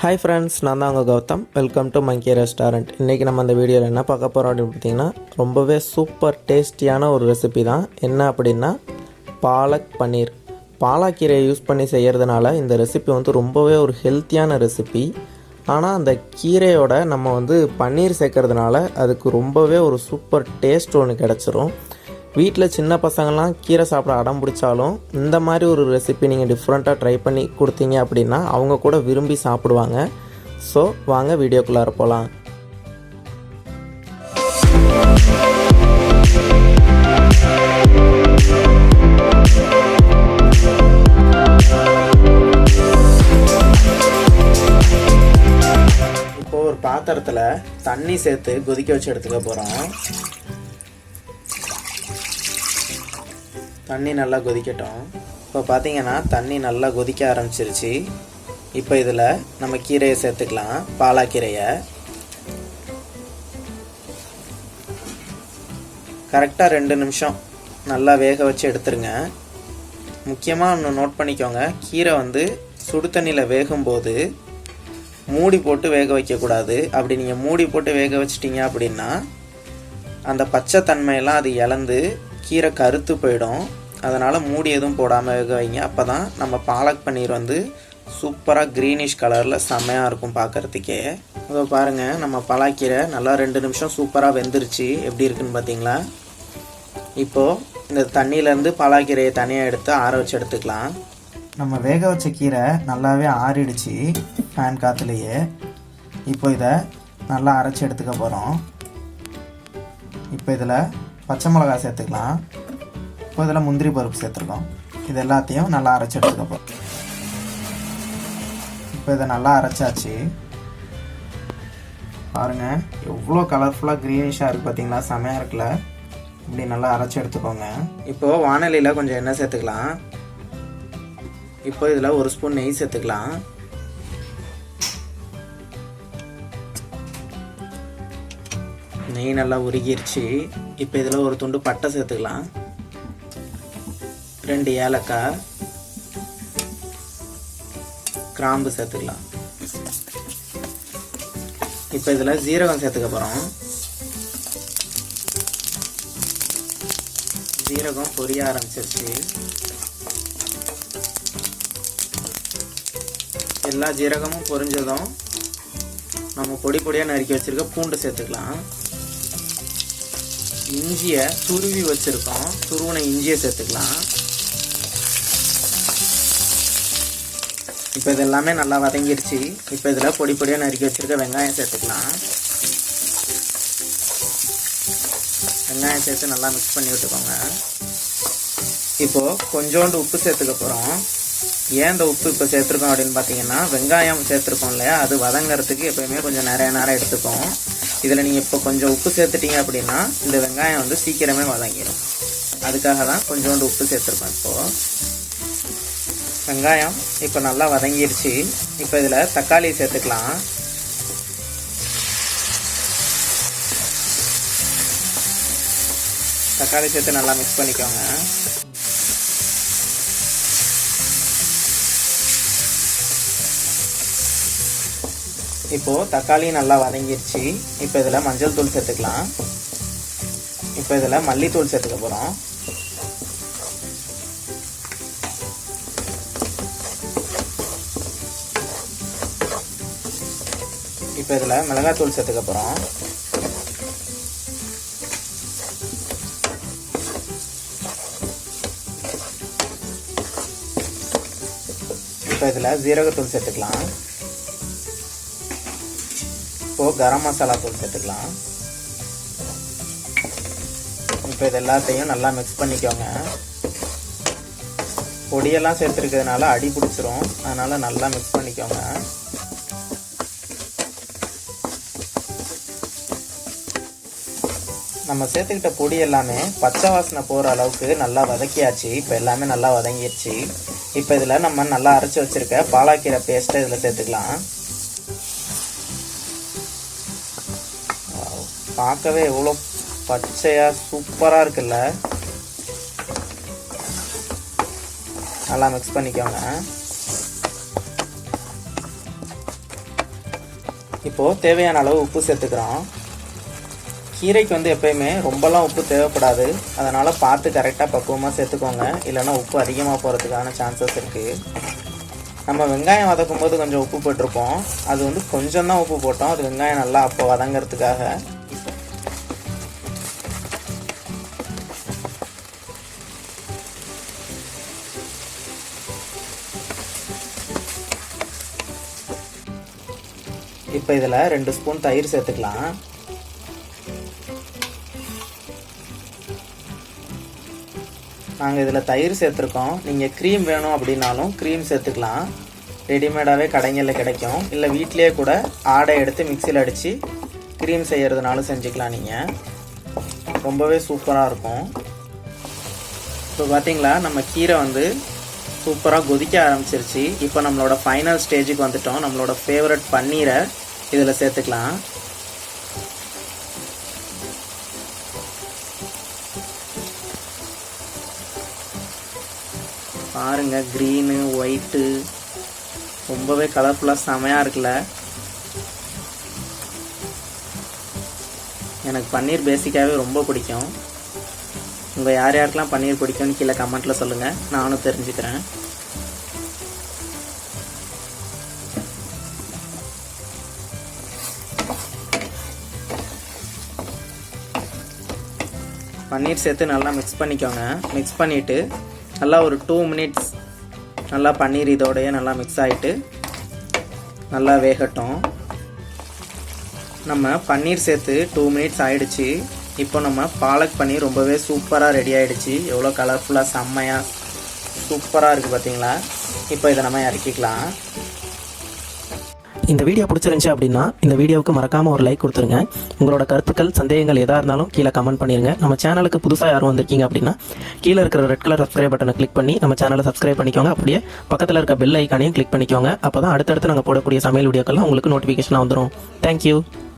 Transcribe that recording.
Hi friends, நான் தான் உங்கள் Gautham. Welcome to monkey restaurant. இன்றைக்கி நம்ம அந்த வீடியோவில் என்ன பார்க்க போகிறோம் அப்படின்னு பார்த்தீங்கன்னா, ரொம்பவே சூப்பர் டேஸ்டியான ஒரு ரெசிபி தான். என்ன அப்படின்னா பாலக் பன்னீர். பாலாக்கீரையை யூஸ் பண்ணி செய்கிறதுனால இந்த ரெசிபி ரொம்பவே ஒரு ஹெல்த்தியான ரெசிபி. ஆனால் அந்த கீரையோட நம்ம பன்னீர் சேர்க்கறதுனால அதுக்கு ரொம்பவே ஒரு சூப்பர் டேஸ்ட் ஒன்று கிடச்சிரும். வீட்டில் சின்ன பசங்கள்லாம் கீரை சாப்பிட அடம் பிடிச்சாலும் இந்த மாதிரி ஒரு ரெசிபி நீங்கள் டிஃப்ரெண்ட்டாக ட்ரை பண்ணி கொடுத்தீங்க அப்படின்னா அவங்க கூட விரும்பி சாப்பிடுவாங்க. ஸோ வாங்க வீடியோக்குள்ளார போகலாம். இப்போது ஒரு பாத்திரத்தில் தண்ணி சேர்த்து கொதிக்க வச்சு எடுத்துக்க போகிறோம். தண்ணி நல்லா கொதிக்கட்டும். இப்போ பார்த்தீங்கன்னா தண்ணி நல்லா கொதிக்க ஆரம்பிச்சிருச்சு. இப்போ இதில் நம்ம கீரையை சேர்த்துக்கலாம். பாலாக்கீரையை கரெக்டாக 2 நிமிஷம் நல்லா வேக வச்சு எடுத்துருங்க. முக்கியமாக ஒன்று நோட் பண்ணிக்கோங்க, கீரை சுடு தண்ணியில் வேகும்போது மூடி போட்டு வேக வைக்கக்கூடாது. அப்படி நீங்கள் மூடி போட்டு வேக வச்சிட்டிங்க அப்படின்னா அந்த பச்சை தன்மையெல்லாம் அது இழந்து கீரை கருத்து போயிடும். அதனால் மூடி எதுவும் போடாமல் வேக வைங்க. அப்போ தான் நம்ம பாலக் பன்னீர் சூப்பராக க்ரீனிஷ் கலரில் செம்மையாக இருக்கும் பார்க்குறதுக்கே. அதை பாருங்கள், நம்ம பாலாக்கீரை நல்லா 2 நிமிஷம் சூப்பராக வெந்துருச்சு. எப்படி இருக்குன்னு பார்த்தீங்களா? இப்போது இந்த தண்ணியிலேருந்து பாலாக்கீரையை தனியாக எடுத்து ஆற வச்சு எடுத்துக்கலாம். நம்ம வேக வச்ச கீரை நல்லாவே ஆறிடுச்சு ஃபேன் காற்றுலையே. இப்போ இதை நல்லா அரைச்சி எடுத்துக்க போகிறோம். இப்போ இதில் பச்சை மிளகாய் சேர்த்துக்கலாம். இப்போ இதில் முந்திரி பருப்பு சேர்த்துருக்கோம். இது எல்லாத்தையும் நல்லா அரைச்சி எடுத்துக்கப்போம். இப்போ இதை நல்லா அரைச்சாச்சு. பாருங்கள் எவ்வளோ கலர்ஃபுல்லாக க்ரீனிஷாக இருக்குது பார்த்தீங்களா? செமையாக இருக்குல்ல? இப்படி நல்லா அரைச்சி எடுத்துக்கோங்க. இப்போது வானலியில் கொஞ்சம் எண்ணெய் சேர்த்துக்கலாம். இப்போ இதில் 1 ஸ்பூன் நெய் சேர்த்துக்கலாம். நெய் நல்லா உருகிருச்சு. இப்போ இதில் ஒரு துண்டு பட்டை சேர்த்துக்கலாம். 2 ஏலக்காய், கிராம்பு சேர்த்துக்கலாம். இப்போ இதில் ஜீரகம் சேர்த்துக்க போகிறோம். ஜீரகம் பொரிய ஆரம்பிச்சிருச்சு. எல்லா ஜீரகமும் பொரிஞ்சதும் நம்ம பொடி பொடியாக நறுக்கி வச்சுருக்க பூண்டு சேர்த்துக்கலாம். இஞ்சியை துருவி வச்சுருக்கோம். துருவின இஞ்சியை சேர்த்துக்கலாம். இப்போ இது எல்லாமே நல்லா வதங்கிருச்சு. இப்போ இதில் பொடி பொடியாக நறுக்கி வச்சுருக்க வெங்காயம் சேர்த்துக்கலாம். வெங்காயம் சேர்த்து நல்லா மிக்ஸ் பண்ணி விட்டுக்கோங்க. இப்போது கொஞ்சோண்டு உப்பு சேர்த்துக்க போகிறோம். ஏன் இந்த உப்பு இப்போ சேர்த்துருக்கோம் அப்படின்னு பார்த்தீங்கன்னா, வெங்காயம் சேர்த்துருக்கோம் இல்லையா, அது வதங்கிறதுக்கு எப்போயுமே கொஞ்சம் நிறைய நேரம் எடுத்துக்கும். இதில் நீங்கள் இப்போ கொஞ்சம் உப்பு சேர்த்துட்டீங்க அப்படின்னா இந்த வெங்காயம் சீக்கிரமே வதங்கிடும். அதுக்காக தான் கொஞ்சோண்டு உப்பு சேர்த்துருக்கோம். இப்போது வெங்காயம் இப்போ நல்லா வதங்கிருச்சு. இப்போ இதில் தக்காளி சேர்த்துக்கலாம். தக்காளி சேர்த்து நல்லா மிக்ஸ் பண்ணிக்கோங்க. இப்போது தக்காளி நல்லா வதங்கிருச்சு. இப்போ இதில் மஞ்சள் தூள் சேர்த்துக்கலாம். இப்போ இதில் மல்லித்தூள் சேர்த்துக்க போகிறோம். இப்போ இதில் மிளகாத்தூள் சேர்த்துக்க போகிறோம். இப்போ இதில் ஜீரகத்தூள் சேர்த்துக்கலாம். இப்போது கரம் மசாலா தூள் சேர்த்துக்கலாம். இப்போ இது எல்லாத்தையும் நல்லா மிக்ஸ் பண்ணிக்கோங்க. பொடியெல்லாம் சேர்த்துருக்கிறதுனால அடி பிடிச்சிரும். அதனால் நல்லா மிக்ஸ் பண்ணிக்கோங்க. நம்ம சேர்த்துக்கிட்ட பொடி எல்லாமே பச்சை வாசனை போகிற அளவுக்கு நல்லா வதக்கியாச்சு. இப்போ எல்லாமே நல்லா வதங்கிடுச்சு. இப்போ இதில் நம்ம நல்லா அரைச்சி வச்சுருக்க பாலாக்கீரை பேஸ்ட்டை இதில் சேர்த்துக்கலாம். பார்க்கவே எவ்வளோ பச்சையாக சூப்பராக இருக்குல்ல? நல்லா மிக்ஸ் பண்ணிக்கோங்க. இப்போது தேவையான அளவு உப்பு சேர்த்துக்கிறோம். கீரைக்கு வந்து எப்பயுமே ரொம்பலாம் உப்பு தேவைப்படாது, அதனால் பார்த்து கரெக்டாக பக்குவமாக சேர்த்துக்கோங்க, இல்லைன்னா உப்பு அதிகமாக போகிறதுக்கான சான்சஸ் இருக்குது. நம்ம வெங்காயம் வதக்கும் போது கொஞ்சம் உப்பு போட்டிருப்போம், அது வந்து கொஞ்சம் தான் உப்பு போட்டோம், அது வெங்காயம் நல்லா அப்போ வதங்கிறதுக்காக. இப்போ இதில் 2 ஸ்பூன் தயிர் சேர்த்துக்கலாம். நாங்கள் இதில் தயிர் சேர்த்துருக்கோம். நீங்கள் க்ரீம் வேணும் அப்படின்னாலும் க்ரீம் சேர்த்துக்கலாம், ரெடிமேடாகவே கடைங்களில் கிடைக்கும். இல்லை வீட்டிலே கூட ஆடை எடுத்து மிக்சியில் அடித்து க்ரீம் செய்கிறதுனாலும் செஞ்சுக்கலாம். நீங்கள் ரொம்பவே சூப்பராக இருக்கும். இப்போ பார்த்தீங்களா, நம்ம கீரை வந்து சூப்பராக கொதிக்க ஆரம்பிச்சிருச்சு. இப்போ நம்மளோட ஃபைனல் ஸ்டேஜுக்கு வந்துட்டோம். நம்மளோட ஃபேவரட் பன்னீரை இதில் சேர்த்துக்கலாம். பாருங்க, க்ரீனு ஒயிட்டு ரொம்பவே கலர்ஃபுல்லாக செமையாக இருக்குல்ல. எனக்கு பன்னீர் பேசிக்காகவே ரொம்ப பிடிக்கும். உங்கள் யார் யாருக்கெல்லாம் பன்னீர் பிடிக்கும்னு கீழே கமெண்ட்டில் சொல்லுங்கள், நானும் தெரிஞ்சுக்கிறேன். பன்னீர் சேர்த்து நல்லா மிக்ஸ் பண்ணிக்கோங்க. மிக்ஸ் பண்ணிவிட்டு நல்லா ஒரு 2 மினிட்ஸ் நல்லா பன்னீர் இதோடையே நல்லா மிக்ஸ் ஆகிட்டு நல்லா வேகட்டும். நம்ம பன்னீர் சேர்த்து 2 மினிட்ஸ் ஆகிடுச்சு. இப்போ நம்ம பாலக் பன்னீர் ரொம்பவே சூப்பராக ரெடி ஆகிடுச்சு. எவ்வளோ கலர்ஃபுல்லாக செம்மையாக சூப்பராக இருக்குது பார்த்தீங்களா. இப்போ இதை நம்ம இறக்கிக்கலாம். இந்த வீடியோ பிடிச்சிருந்துச்சு அப்படின்னா இந்த வீடியோவுக்கு மறக்காமல் ஒரு லைக் கொடுத்துருங்க. உங்களோட கருத்துக்கள் சந்தேகங்கள் எதாக இருந்தாலும் கீழே கமெண்ட் பண்ணிடுங்க. நம்ம சேனலுக்கு புதுசாக யாரும் வந்திருக்கீங்க அப்படின்னா கீழே இருக்கிற ரெட் கலர் சப்ஸ்கிரைப் பட்டனை கிளிக் பண்ணி நம்ம சேனலை சப்ஸ்கிரைப் பண்ணிக்கோங்க. அப்படியே பக்கத்தில் இருக்க பெல் ஐக்கானையும் கிளிக் பண்ணிக்கோங்க. அப்போ தான் அடுத்தடுத்து நாங்கள் போடக்கூடிய சமையல் வீடியோக்கெல்லாம் உங்களுக்கு நோட்டிஃபிகேஷனாக வந்துடும். தேங்க்யூ.